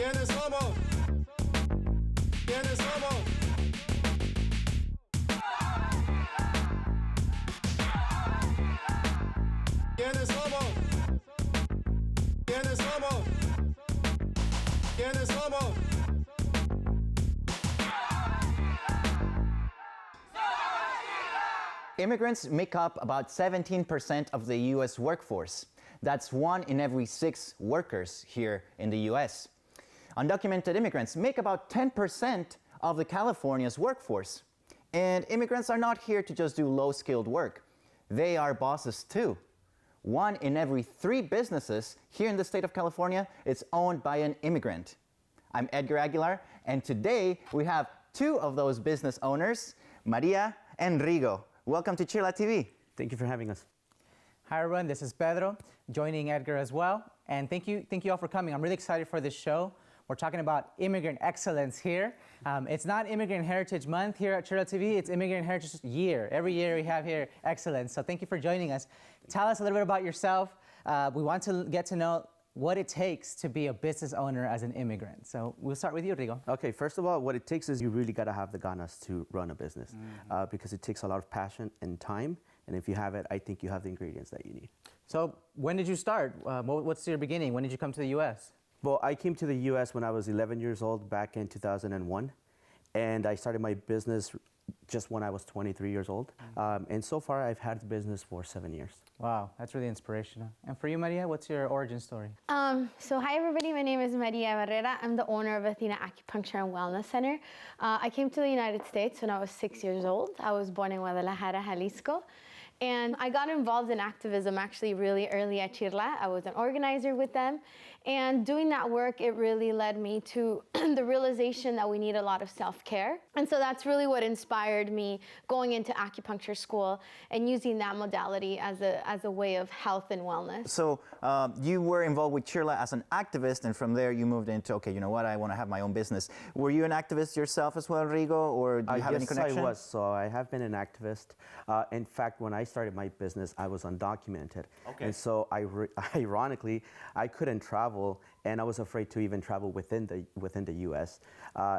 ¿Quiénes somos? ¿Quiénes somos? ¿Quiénes somos? ¿Quiénes somos? ¿Quiénes somos? Immigrants make up about 17% of the U.S. workforce. That's 1 in every 6 workers here in the U.S. Undocumented immigrants make about 10% of the California's workforce. And immigrants are not here to just do low-skilled work. They are bosses too. 1 in every 3 businesses here in the state of California is owned by an immigrant. I'm Edgar Aguilar, and today we have 2 of those business owners, Maria and Rigo. Welcome to CHIRLA TV. Thank you for having us. Hi everyone, this is Pedro, joining Edgar as well. And thank you all for coming. I'm really excited for this show. We're talking about immigrant excellence here. It's not Immigrant Heritage Month here at CHIRLA TV, it's Immigrant Heritage Year. Every year we have here excellence. So thank you for joining us. Tell us a little bit about yourself. We want to get to know what it takes to be a business owner as an immigrant. So we'll start with you, Rigo. Okay, first of all, what it takes is you really got to have the ganas to run a business because it takes a lot of passion and time. And if you have it, I think you have the ingredients that you need. So when did you start? What's your beginning? When did you come to the U.S.? Well, I came to the U.S. when I was 11 years old back in 2001. And I started my business just when I was 23 years old. And so far, I've had the business for 7 years. Wow, that's really inspirational. And for you, Maria, what's your origin story? So hi everybody, my name is Maria Barrera. I'm the owner of Athena Acupuncture and Wellness Center. I came to the United States when I was 6 years old. I was born in Guadalajara, Jalisco. And I got involved in activism actually really early at CHIRLA. I was an organizer with them. And doing that work, it really led me to the realization that we need a lot of self-care. And so that's really what inspired me going into acupuncture school and using that modality as a way of health and wellness. So you were involved with CHIRLA as an activist, and from there you moved into, okay, you know what, I want to have my own business. Were you an activist yourself as well, Rigo, or do you have any connection? Yes, I was. So I have been an activist. In fact, when I started my business, I was undocumented. Okay. And so ironically, I couldn't travel, and I was afraid to even travel within the U.S.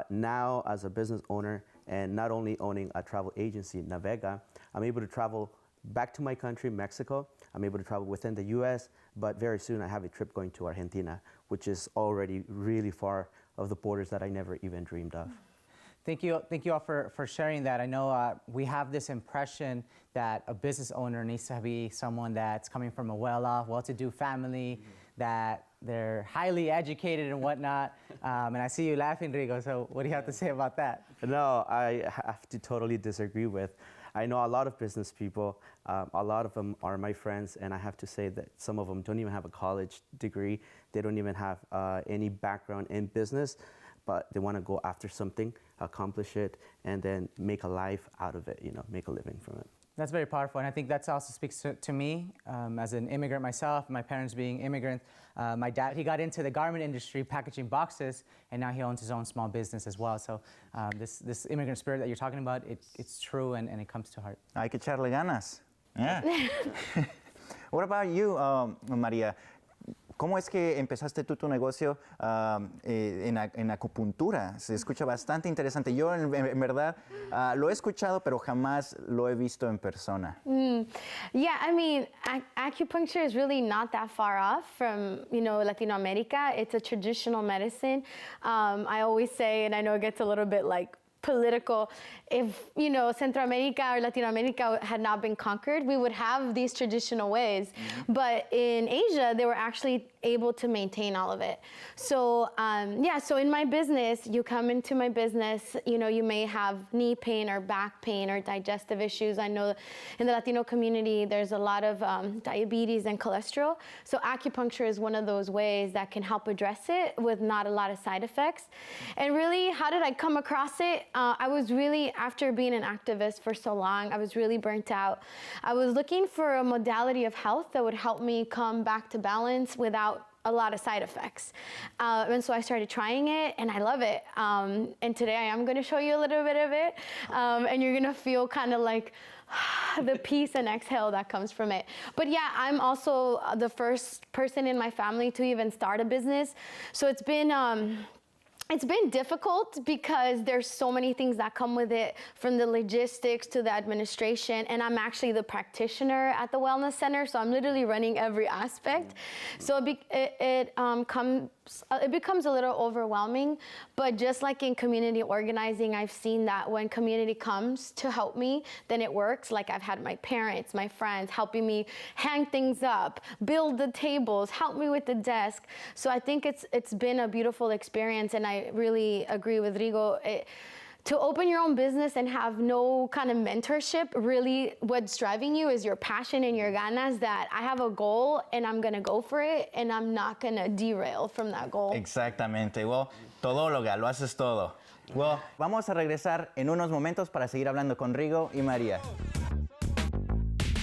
Now, as a business owner, and not only owning a travel agency, Navega, I'm able to travel back to my country, Mexico. I'm able to travel within the U.S., but very soon I have a trip going to Argentina, which is already really far of the borders that I never even dreamed of. Thank you all for sharing that. I know we have this impression that a business owner needs to be someone that's coming from a well-off, well-to-do family, that they're highly educated and whatnot. And I see you laughing, Rigo, so what do you have to say about that? No, I have to totally disagree with. I know a lot of business people, a lot of them are my friends, and I have to say that some of them don't even have a college degree. They don't even have any background in business, but they want to go after something, accomplish it, and then make a life out of it, make a living from it. That's very powerful, and I think that also speaks to me as an immigrant myself, my parents being immigrants. My dad, he got into the garment industry, packaging boxes, and now he owns his own small business as well. So this immigrant spirit that you're talking about, it's true and it comes to heart. Hay que echarle ganas. Yeah. What about you, Maria? ¿Cómo es que empezaste tú tu negocio en acupuntura? Se escucha bastante interesante. Yo en verdad lo he escuchado, pero jamás lo he visto en persona. Yeah, I mean, acupuncture is really not that far off from, Latino America. It's a traditional medicine. I always say, and I know it gets a little bit like political, if Central America or Latino America had not been conquered, we would have these traditional ways. But in Asia, they were actually able to maintain all of it. So so in my business, you come into my business, you may have knee pain or back pain or digestive issues. I know in the Latino community, there's a lot of diabetes and cholesterol. So acupuncture is one of those ways that can help address it with not a lot of side effects. And really, how did I come across it? I was really, after being an activist for so long, I was really burnt out. I was looking for a modality of health that would help me come back to balance without a lot of side effects. And so I started trying it, and I love it. And today I am going to show you a little bit of it, and you're going to feel kind of like the peace and exhale that comes from it. But yeah, I'm also the first person in my family to even start a business. So it's been it's been difficult because there's so many things that come with it, from the logistics to the administration, and I'm actually the practitioner at the wellness center, so I'm literally running every aspect. So it becomes a little overwhelming, but just like in community organizing, I've seen that when community comes to help me, then it works. Like I've had my parents, my friends helping me hang things up, build the tables, help me with the desk. So I think it's been a beautiful experience, and I really agree with Rigo. To open your own business and have no kind of mentorship, really what's driving you is your passion and your ganas, that I have a goal and I'm gonna go for it and I'm not gonna derail from that goal. Exactamente. Well, todóloga, lo haces todo. Well, vamos a regresar en unos momentos para seguir hablando con Rigo y María.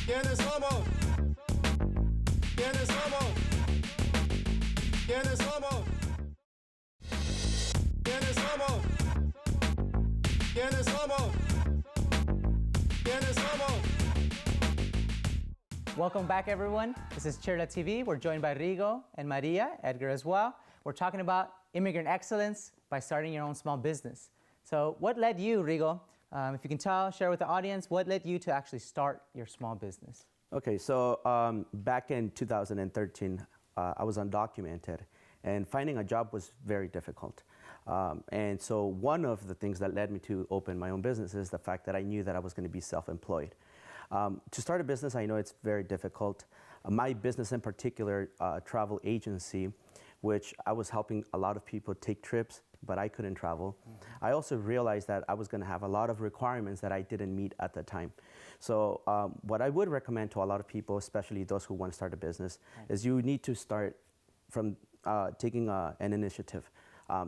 ¿Quiénes somos? ¿Quiénes somos? ¿Quiénes somos? ¿Quiénes somos? ¿Quiénes somos? ¿Quiénes somos? Welcome back, everyone. This is CHIRLA TV. We're joined by Rigo and Maria, Edgar as well. We're talking about immigrant excellence by starting your own small business. So what led you, Rigo, if you can share with the audience, what led you to actually start your small business? Okay, so back in 2013, I was undocumented, and finding a job was very difficult. And so one of the things that led me to open my own business is the fact that I knew that I was going to be self-employed. To start a business, I know it's very difficult. My business in particular, travel agency, which I was helping a lot of people take trips, but I couldn't travel. I also realized that I was going to have a lot of requirements that I didn't meet at the time. So what I would recommend to a lot of people, especially those who want to start a business, is you need to start from taking an initiative.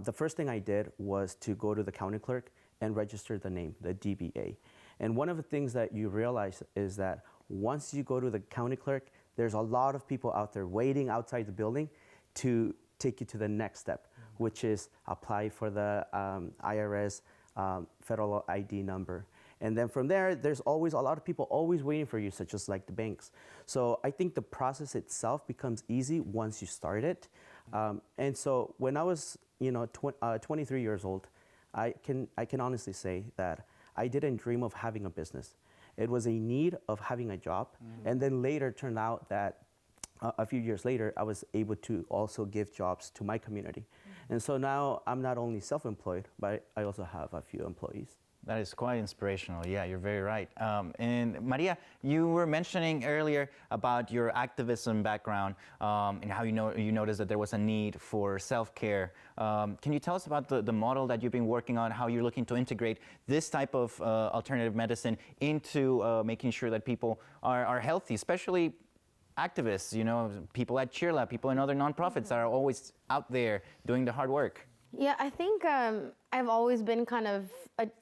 The first thing I did was to go to the county clerk and register the name, the DBA. And one of the things that you realize is that once you go to the county clerk, there's a lot of people out there waiting outside the building to take you to the next step, which is apply for the IRS federal ID number. And then from there, there's always a lot of people always waiting for you, such as like the banks. So I think the process itself becomes easy once you start it. And so when I was 23 years old, I can honestly say that I didn't dream of having a business. It was a need of having a job. And then later turned out that a few years later, I was able to also give jobs to my community. And so now I'm not only self-employed, but I also have a few employees. That is quite inspirational. Yeah, you're very right. And Maria, you were mentioning earlier about your activism background and how you noticed that there was a need for self-care. Can you tell us about the model that you've been working on, how you're looking to integrate this type of alternative medicine into making sure that people are healthy, especially activists, people at CHIRLA, people in other nonprofits that are always out there doing the hard work? Yeah, I think I've always been kind of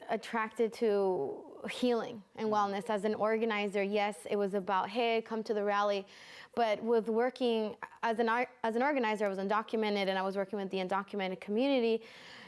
attracted to healing and wellness. As an organizer, yes, it was about, hey, come to the rally. But with working as an organizer, I was undocumented, and I was working with the undocumented community.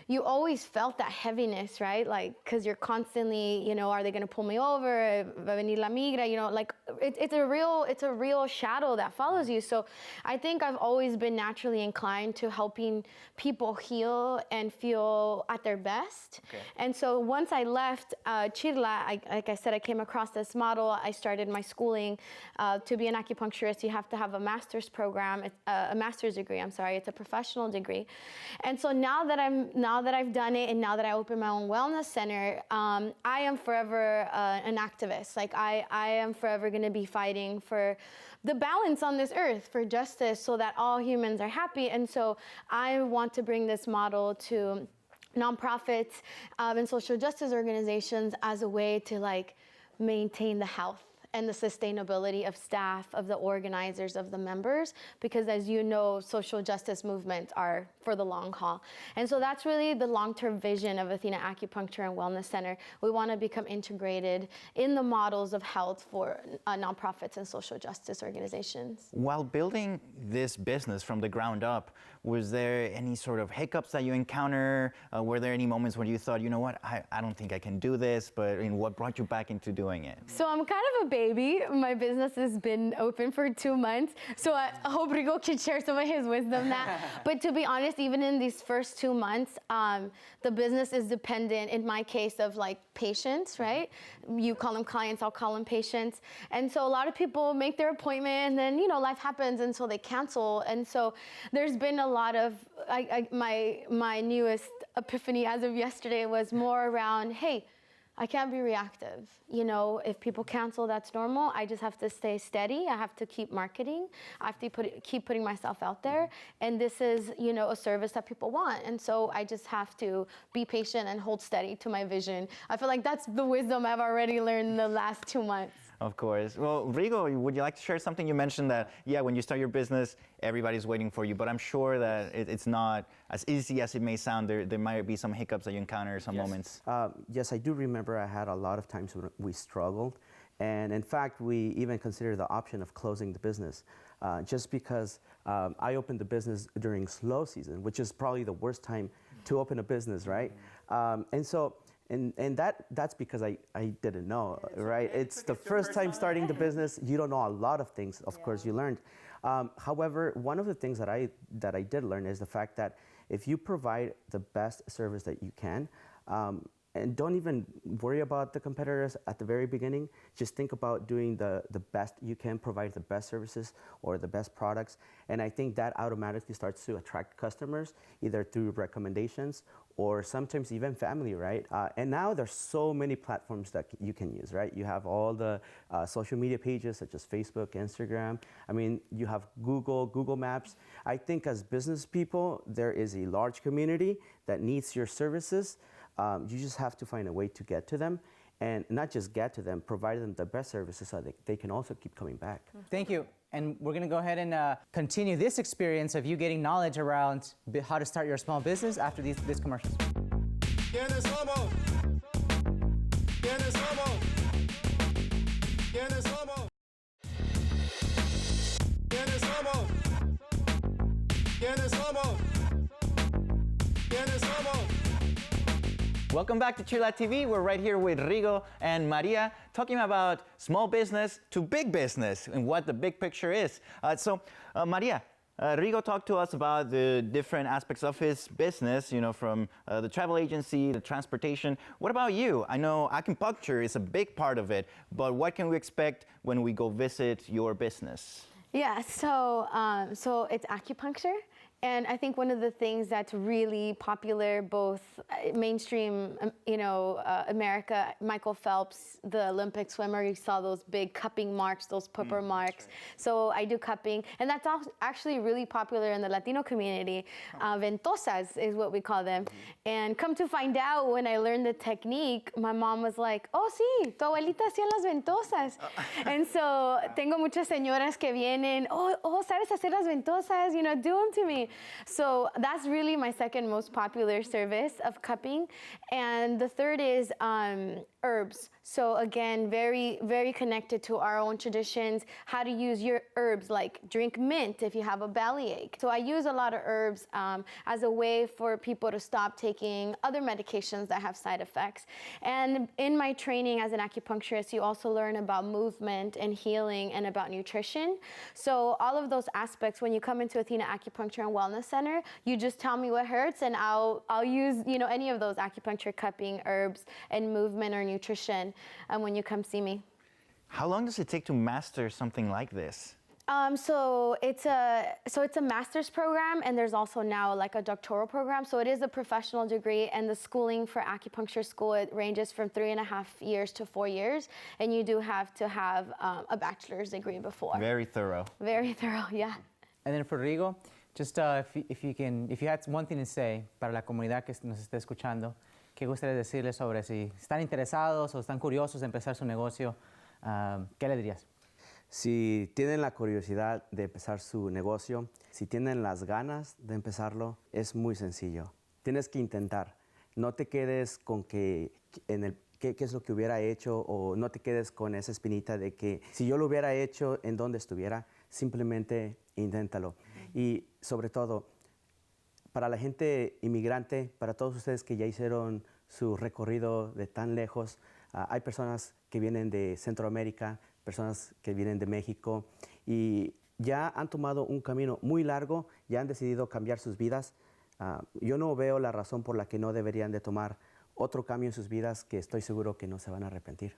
You always felt that heaviness, right? Like, because you're constantly, are they going to pull me over? Va a venir la migra? Like it's a real shadow that follows you. So I think I've always been naturally inclined to helping people heal and feel at their best. Okay. And so once I left CHIRLA, like I said, I came across this model. I started my schooling. To be an acupuncturist, you have to have a master's program, a master's degree. I'm sorry, it's a professional degree. And so now that I've done it, and now that I open my own wellness center, I am forever an activist. Like I am forever going to be fighting for the balance on this earth, for justice, so that all humans are happy. And so I want to bring this model to nonprofits and social justice organizations as a way to maintain the health and the sustainability of staff, of the organizers, of the members, because as you know, social justice movements are for the long haul. And so that's really the long-term vision of Athena Acupuncture and Wellness Center. We want to become integrated in the models of health for nonprofits and social justice organizations. While building this business from the ground up, Was there any sort of hiccups that you encounter? Were there any moments when you thought, you know what, I don't think I can do this, but what brought you back into doing it? So I'm kind of a baby. My business has been open for 2 months. So I hope Rigo can share some of his wisdom now. But to be honest, even in these first 2 months, the business is dependent, in my case, of like patients, right? You call them clients, I'll call them patients. And so a lot of people make their appointment and then, life happens and so they cancel. And so there's been a lot of, my newest epiphany as of yesterday was more around, hey, I can't be reactive. If people cancel, that's normal. I just have to stay steady. I have to keep marketing. I have to keep putting myself out there. And this is, a service that people want. And so I just have to be patient and hold steady to my vision. I feel like that's the wisdom I've already learned in the last 2 months. Of course. Well, Rigo, would you like to share something? You mentioned that, when you start your business, everybody's waiting for you, but I'm sure that it's not as easy as it may sound. There might be some hiccups that you encounter, some moments. Yes, I do remember I had a lot of times when we struggled. And in fact, we even considered the option of closing the business just because I opened the business during slow season, which is probably the worst time to open a business, right? And that's because I didn't know, right? It's the first time starting the business. You don't know a lot of things. Of course, you learned. However, one of the things that I did learn is the fact that if you provide the best service that you can, and don't even worry about the competitors at the very beginning. Just think about doing the best you can, provide the best services or the best products. And I think that automatically starts to attract customers, either through recommendations or sometimes even family, right? And now there's so many platforms that you can use, right? You have all the social media pages such as Facebook, Instagram. I mean, you have Google Maps. I think as business people, there is a large community that needs your services. You just have to find a way to get to them, and not just get to them, provide them the best services so that they can also keep coming back. Thank you. And we're going to go ahead and continue this experience of you getting knowledge around how to start your small business after these commercials. ¿Quiénes somos? ¿Quiénes somos? ¿Quiénes somos? ¿Quiénes somos? ¿Quiénes somos? ¿Quiénes somos? Welcome back to CHIRLA TV. We're right here with Rigo and Maria talking about small business to big business and what the big picture is. Maria, Rigo talked to us about the different aspects of his business, from the travel agency, the transportation. What about you? I know acupuncture is a big part of it, but what can we expect when we go visit your business? Yeah, so it's acupuncture. And I think one of the things that's really popular, both mainstream, America, Michael Phelps, the Olympic swimmer, you saw those big cupping marks, those pupper marks. Right. So I do cupping, and that's actually really popular in the Latino community. Ventosas is what we call them. And come to find out, when I learned the technique, my mom was like, oh, sí, tu abuelita hacía las ventosas. And so tengo muchas señoras que vienen, oh, sabes hacer las ventosas, do them to me. So that's really my second most popular service of cupping. And the third is herbs. So again, very, very connected to our own traditions, how to use your herbs, like drink mint if you have a bellyache. So I use a lot of herbs as a way for people to stop taking other medications that have side effects. And in my training as an acupuncturist, you also learn about movement and healing and about nutrition. So all of those aspects, when you come into Athena Acupuncture and Wellness Center, you just tell me what hurts and I'll use any of those acupuncture, cupping, herbs, and movement or nutrition when you come see me. How long does it take to master something like this? So it's a master's program, and there's also now like a doctoral program. So it is a professional degree, and the schooling for acupuncture school, it ranges from 3.5 years to 4 years, and you do have to have a bachelor's degree before. Very thorough. Very thorough, yeah. And then for Rigo, just if you had one thing to say para la comunidad que nos está escuchando, ¿qué gustaría decirles sobre si están interesados o están curiosos de empezar su negocio? ¿Qué le dirías? Si tienen la curiosidad de empezar su negocio, si tienen las ganas de empezarlo, es muy sencillo. Tienes que intentar. No te quedes con qué es lo que hubiera hecho, o no te quedes con esa espinita de que si yo lo hubiera hecho, ¿en dónde estuviera? Simplemente inténtalo. Y sobre todo, para la gente inmigrante, para todos ustedes que ya hicieron su recorrido de tan lejos, hay personas que vienen de Centroamérica, personas que vienen de México y ya han tomado un camino muy largo, ya han decidido cambiar sus vidas. Yo no veo la razón por la que no deberían de tomar otro cambio en sus vidas que estoy seguro que no se van a arrepentir.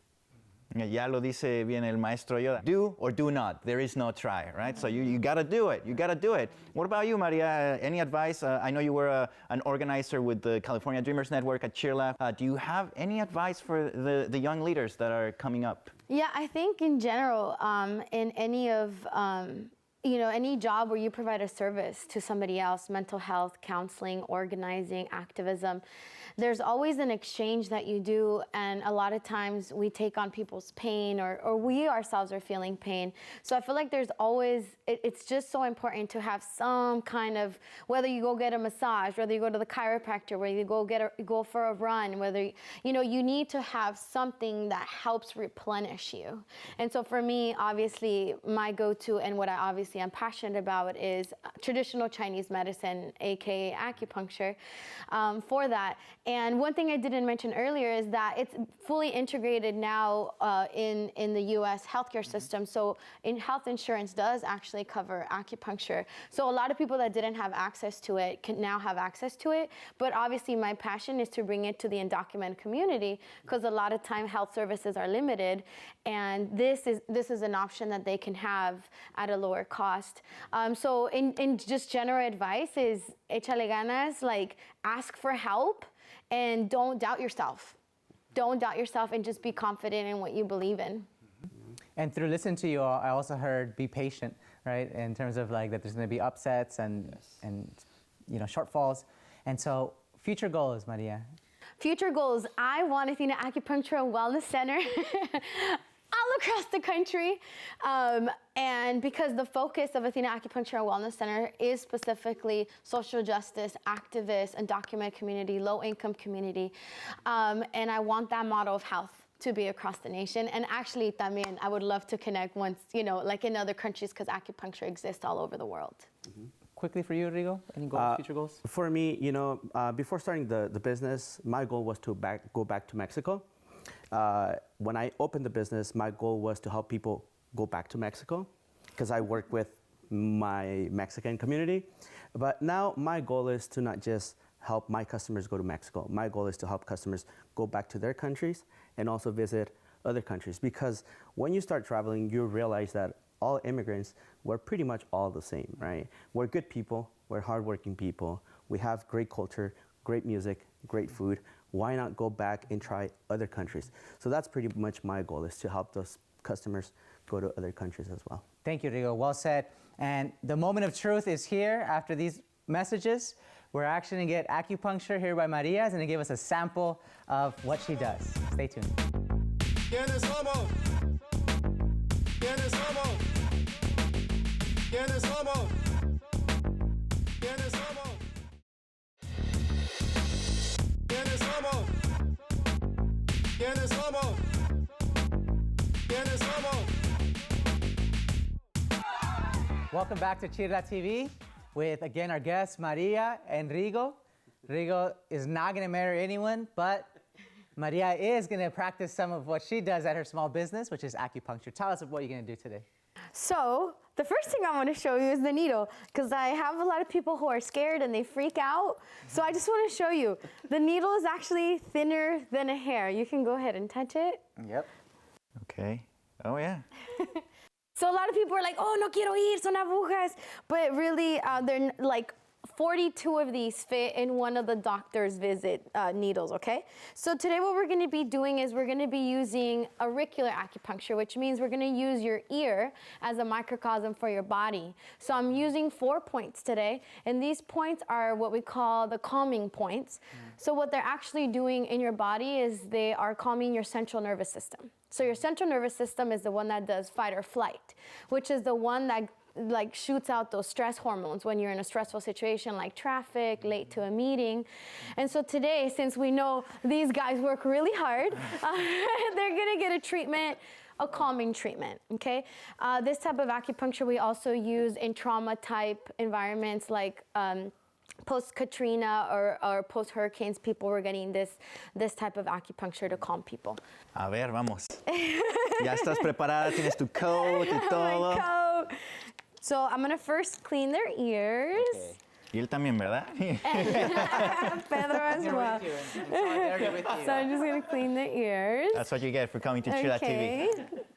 Ya lo dice bien el maestro Yoda. Do or do not. There is no try, right? So you got to do it. You got to do it. What about you, Maria? Any advice? I know you were an organizer with the California Dreamers Network at CHIRLA. Do you have any advice for the young leaders that are coming up? Yeah, I think in general, in any of any job where you provide a service to somebody else, mental health, counseling, organizing, activism, there's always an exchange that you do, and a lot of times we take on people's pain or we ourselves are feeling pain. So I feel like there's always, it's just so important to have some kind of, whether you go get a massage, whether you go to the chiropractor, whether you go for a run, whether, you need to have something that helps replenish you. And so for me, obviously, my go-to and what I obviously am passionate about is traditional Chinese medicine, aka acupuncture, for that. And one thing I didn't mention earlier is that it's fully integrated now in the U.S. healthcare system. So health insurance does actually cover acupuncture. So a lot of people that didn't have access to it can now have access to it. But obviously my passion is to bring it to the undocumented community because a lot of time health services are limited. And this is an option that they can have at a lower cost. So in just general advice is échale ganas, like ask for help. And don't doubt yourself. Don't doubt yourself and just be confident in what you believe in. And through listening to you all, I also heard be patient, right? In terms of like that there's going to be upsets and shortfalls. And so future goals, Maria. Future goals, I want Athena Acupuncture and Wellness Center all across the country. And because the focus of Athena Acupuncture and Wellness Center is specifically social justice, activists, undocumented community, low-income community. And I want that model of health to be across the nation. And actually, también, I would love to connect once, like in other countries, because acupuncture exists all over the world. Mm-hmm. Quickly for you, Rigo, any goals, future goals? For me, before starting the business, my goal was to go back to Mexico. When I opened the business, my goal was to help people go back to Mexico because I work with my Mexican community. But now my goal is to not just help my customers go to Mexico. My goal is to help customers go back to their countries and also visit other countries because when you start traveling, you realize that all immigrants, we're pretty much all the same, right? We're good people, we're hardworking people, we have great culture, great music, great food. Why not go back and try other countries? So that's pretty much my goal, is to help those customers go to other countries as well. Thank you, Rigo. Well said. And the moment of truth is here after these messages. We're actually going to get acupuncture here by Maria. Is going to give us a sample of what she does. Stay tuned. ¿Quiénes somos? ¿Quiénes somos? ¿Quiénes somos? ¿Quiénes somos? ¿Quiénes somos? ¿Quiénes somos? ¿Quiénes somos? Welcome back to CHIRLA TV with, again, our guests, Maria and Rigo. Rigo is not going to marry anyone, but Maria is going to practice some of what she does at her small business, which is acupuncture. Tell us what you're going to do today. So the first thing I want to show you is the needle, because I have a lot of people who are scared and they freak out. So I just want to show you. The needle is actually thinner than a hair. You can go ahead and touch it. Yep. Okay. Oh, yeah. So a lot of people are like, oh, no quiero ir, son agujas. But really, they're like 42 of these fit in one of the doctor's visit needles, okay? So today what we're gonna be doing is we're gonna be using auricular acupuncture, which means we're gonna use your ear as a microcosm for your body. So I'm using 4 points today, and these points are what we call the calming points. So what they're actually doing in your body is they are calming your central nervous system. So your central nervous system is the one that does fight or flight, which is the one that like shoots out those stress hormones when you're in a stressful situation like traffic, late to a meeting. And so today, since we know these guys work really hard, they're gonna get a treatment, a calming treatment, okay? This type of acupuncture we also use in trauma type environments like post Katrina or post hurricanes, people were getting this type of acupuncture to calm people. A ver, vamos. ¿Ya estás preparada? ¿Tienes tu coat y todo? My coat. So I'm gonna first clean their ears. Okay. Y él también, ¿verdad? Pedro as well. So I'm just gonna clean the ears. That's what you get for coming to CHIRLA TV.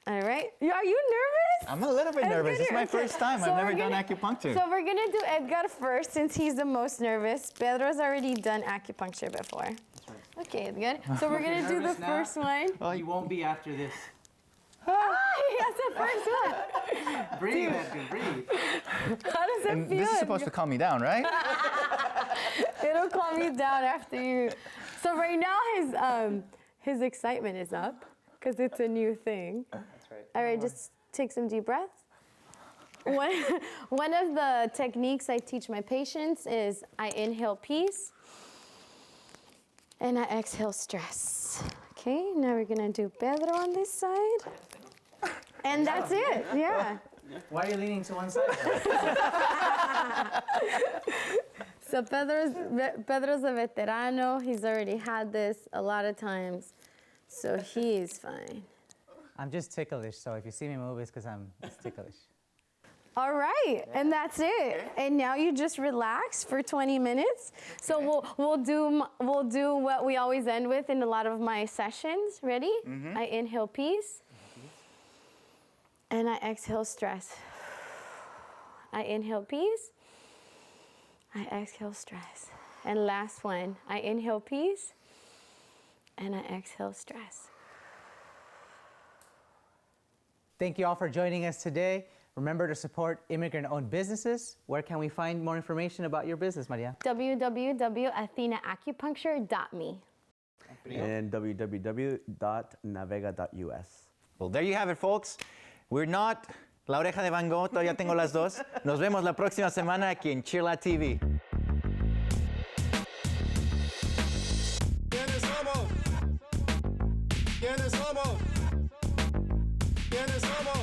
All right. Are you nervous? I'm a little bit nervous. It's my first time. So I've never we're done gonna- acupuncture. So we're gonna do Edgar first since he's the most nervous. Pedro's already done acupuncture before. Okay, Edgar. So we're gonna do the nervous now? first one. You won't be after this. Ah, he has the first one. Breathe, Edgar, breathe. How does it And feel? this is supposed to calm me down, right? It'll calm you down after you. So right now his excitement is up because it's a new thing. That's right. All right, just take some deep breaths. One of the techniques I teach my patients is I inhale peace and I exhale stress. Okay, now we're gonna do Pedro on this side. And that's it, yeah. Why are you leaning to one side? So Pedro's a veterano. He's already had this a lot of times, so he's fine. I'm just ticklish, so if you see me move, it's because it's ticklish. All right, and that's it. And now you just relax for 20 minutes. So we'll do what we always end with in a lot of my sessions. Ready? I inhale peace, and I exhale stress. I inhale peace, I exhale stress. And last one, I inhale peace, and I exhale stress. Thank you all for joining us today. Remember to support immigrant-owned businesses. Where can we find more information about your business, Maria? www.athenaacupuncture.me. And www.navega.us. Well, there you have it, folks. We're not La Oreja de Van Gogh, todavía tengo las dos. Nos vemos la próxima semana aquí en CHIRLA TV. ¿Quiénes somos? ¿Quiénes somos? ¿Quiénes somos?